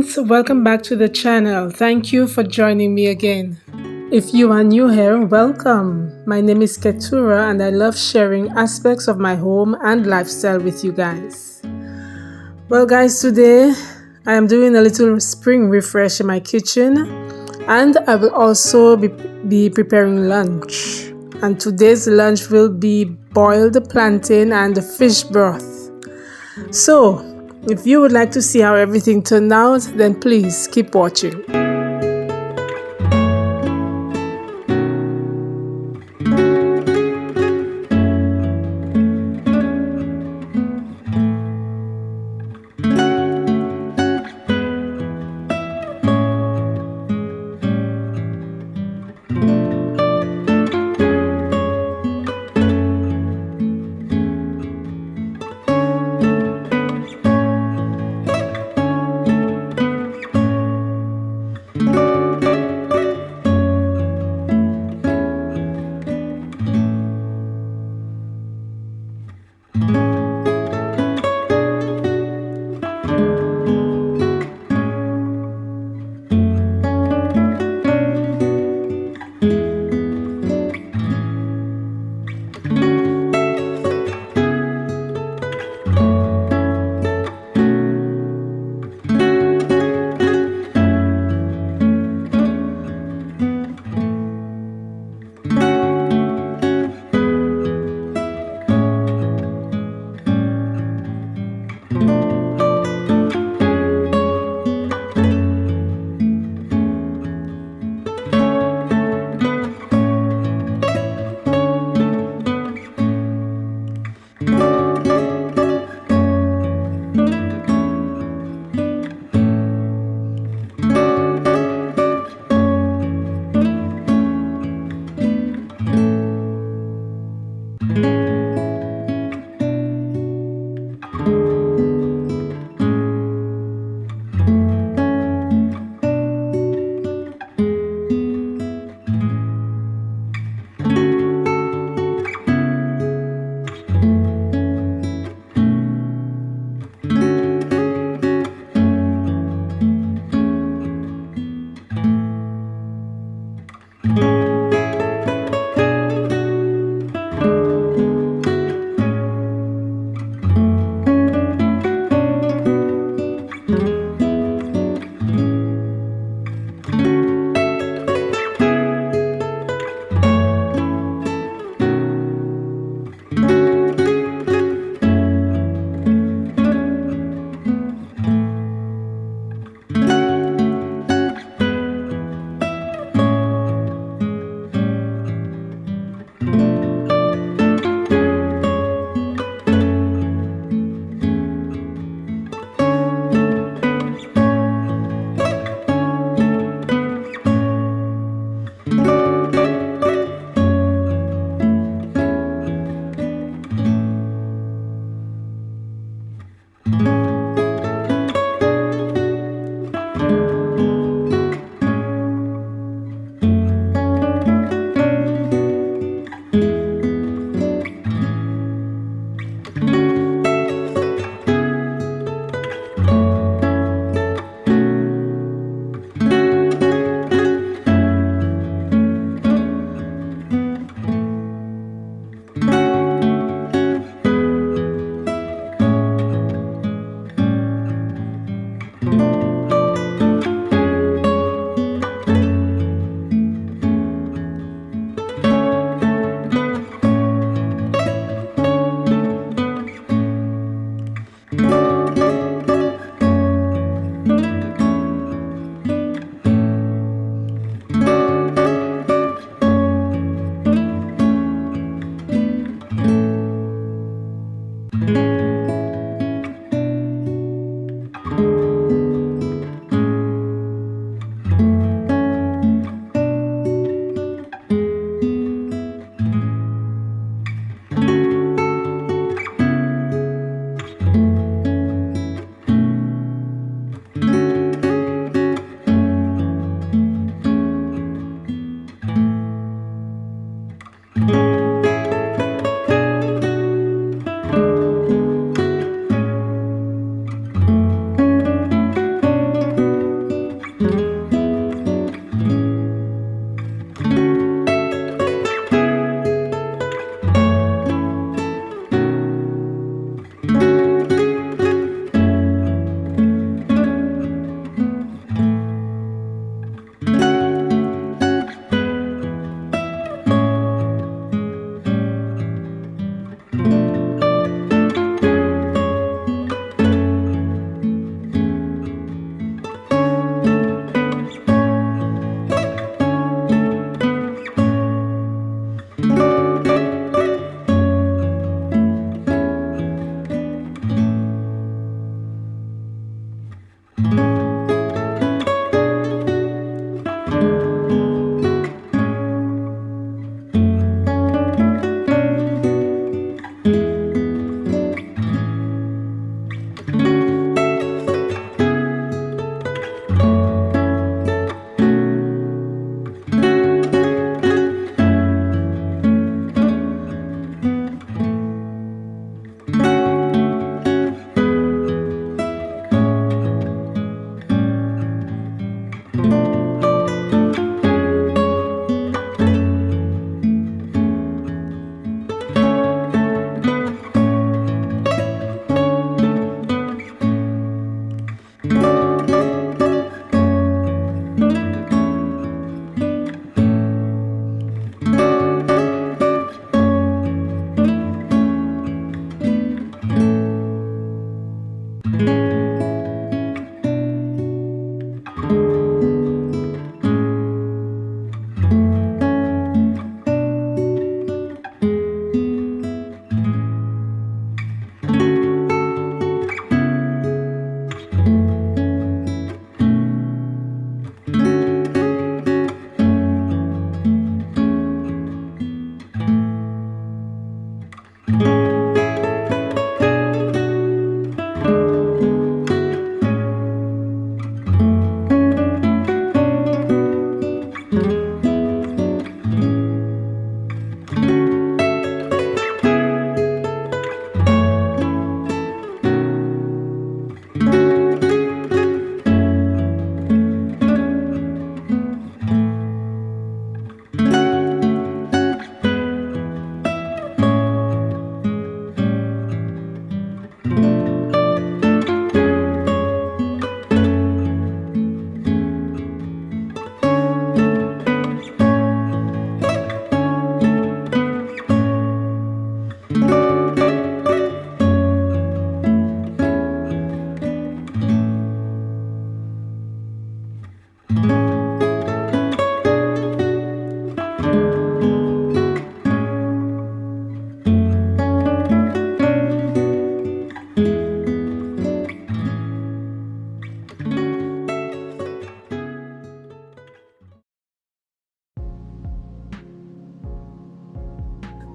friends, welcome back to the channel. Thank you for joining me again. If you are new here, welcome. My name is Ketura and I love sharing aspects of my home and lifestyle with you guys. Well guys, today I am doing a little spring refresh in my kitchen and I will also be preparing lunch. And today's lunch will be boiled plantain and fish broth. So, if you would like to see how everything turned out, then please keep watching.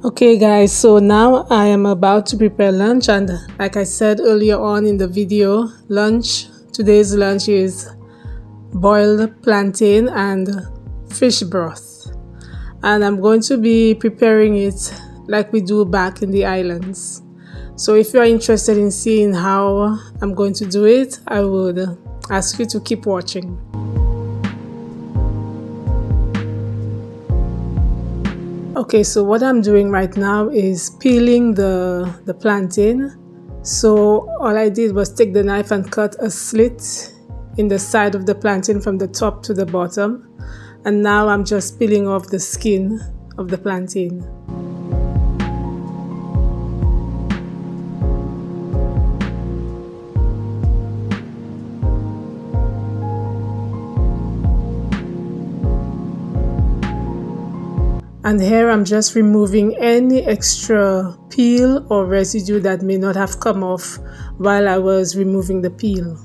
Okay guys, so now I am about to prepare lunch, and like I said earlier on in the video, today's lunch is boiled plantain and fish broth. And I'm going to be preparing it like we do back in the islands. So if you are interested in seeing how I'm going to do it, I would ask you to keep watching. Okay, so what I'm doing right now is peeling the plantain. So all I did was take the knife and cut a slit in the side of the plantain from the top to the bottom. And now I'm just peeling off the skin of the plantain. And here I'm just removing any extra peel or residue that may not have come off while I was removing the peel.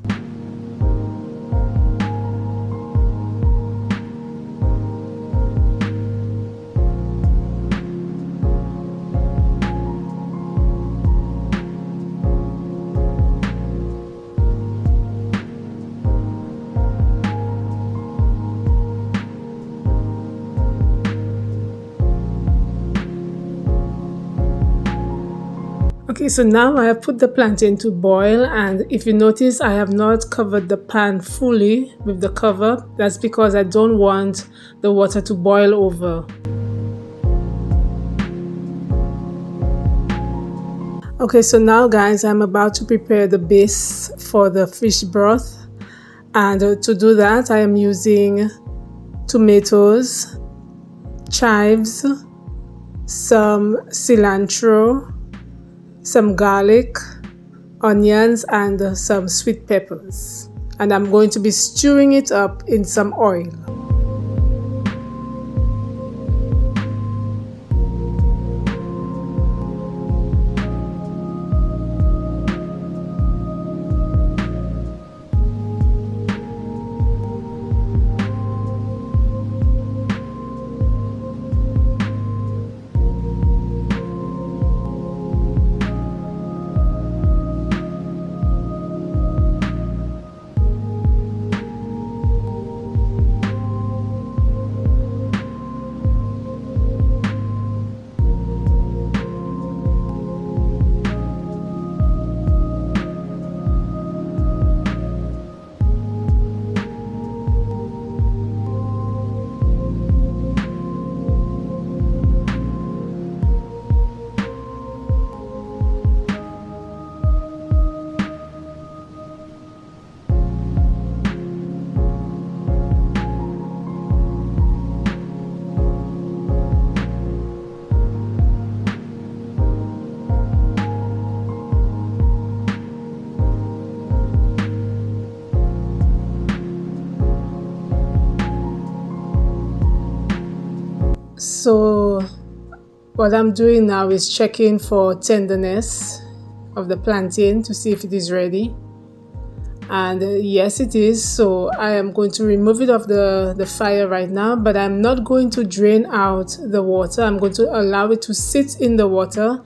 Okay, so now I have put the plantain to boil, and if you notice I have not covered the pan fully with the cover. That's because I don't want the water to boil over. Okay, so now guys, I'm about to prepare the base for the fish broth, and to do that I am using tomatoes, chives, some cilantro, some garlic, onions, and some sweet peppers. And I'm going to be stewing it up in some oil. So what I'm doing now is checking for tenderness of the plantain to see if it is ready. And yes, it is. So I am going to remove it off the fire right now, but I'm not going to drain out the water. I'm going to allow it to sit in the water.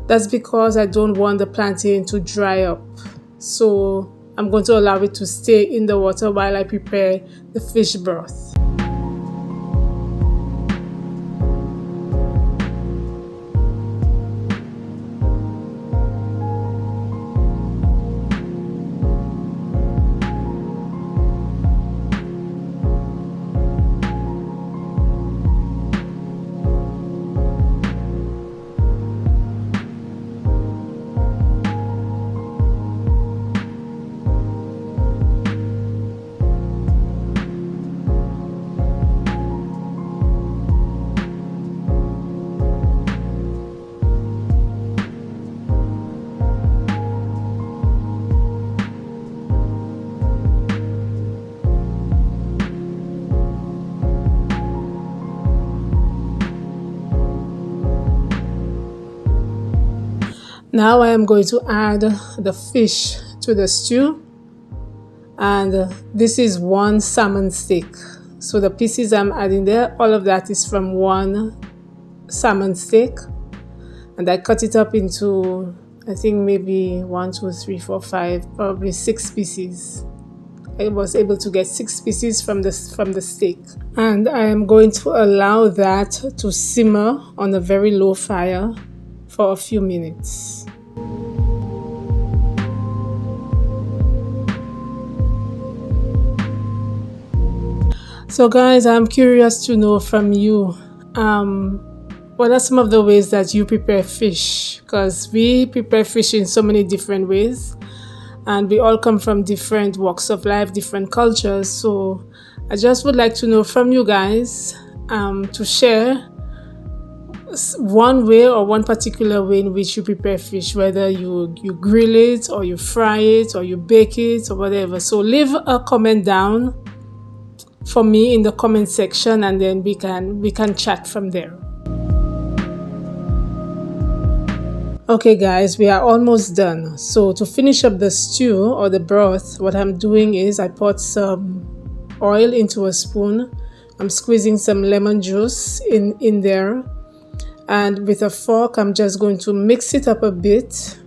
That's because I don't want the plantain to dry up. So I'm going to allow it to stay in the water while I prepare the fish broth. Now I am going to add the fish to the stew, and this is one salmon steak. So the pieces I'm adding there, all of that is from one salmon steak. and I cut it up into, I think maybe 1, 2, 3, 4, 5, probably 6 pieces. I was able to get 6 pieces from the steak, and I am going to allow that to simmer on a very low fire for a few minutes. So guys, I'm curious to know from you, what are some of the ways that you prepare fish? Because we prepare fish in so many different ways, and we all come from different walks of life, different cultures. So I just would like to know from you guys, to share one way or one particular way in which you prepare fish, whether you grill it or you fry it or you bake it or whatever. So leave a comment down for me in the comment section, and then we can chat from there. Okay guys, we are almost done. So to finish up the stew or the broth, what I'm doing is I poured some oil into a spoon. I'm squeezing some lemon juice in there, and with a fork I'm just going to mix it up a bit,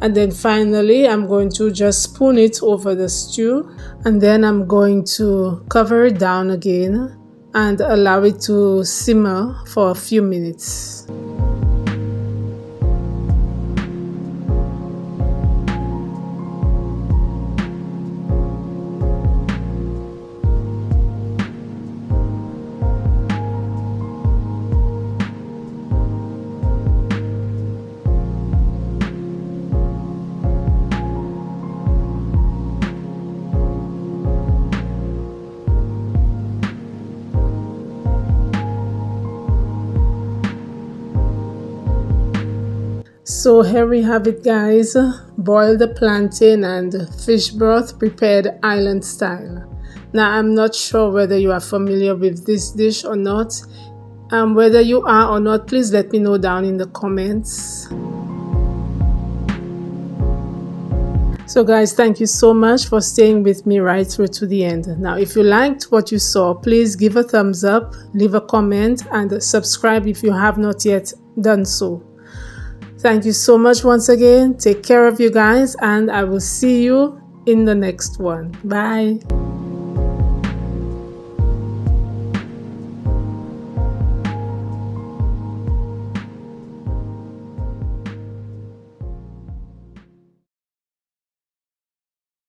and then finally I'm going to just spoon it over the stew, and then I'm going to cover it down again and allow it to simmer for a few minutes. So here we have it guys, boiled plantain and fish broth prepared island style. Now I'm not sure whether you are familiar with this dish or not. Whether you are or not, please let me know down in the comments. So guys, thank you so much for staying with me right through to the end. Now if you liked what you saw, please give a thumbs up, leave a comment, and subscribe if you have not yet done so. Thank you so much once again. Take care of you guys, and I will see you in the next one. Bye.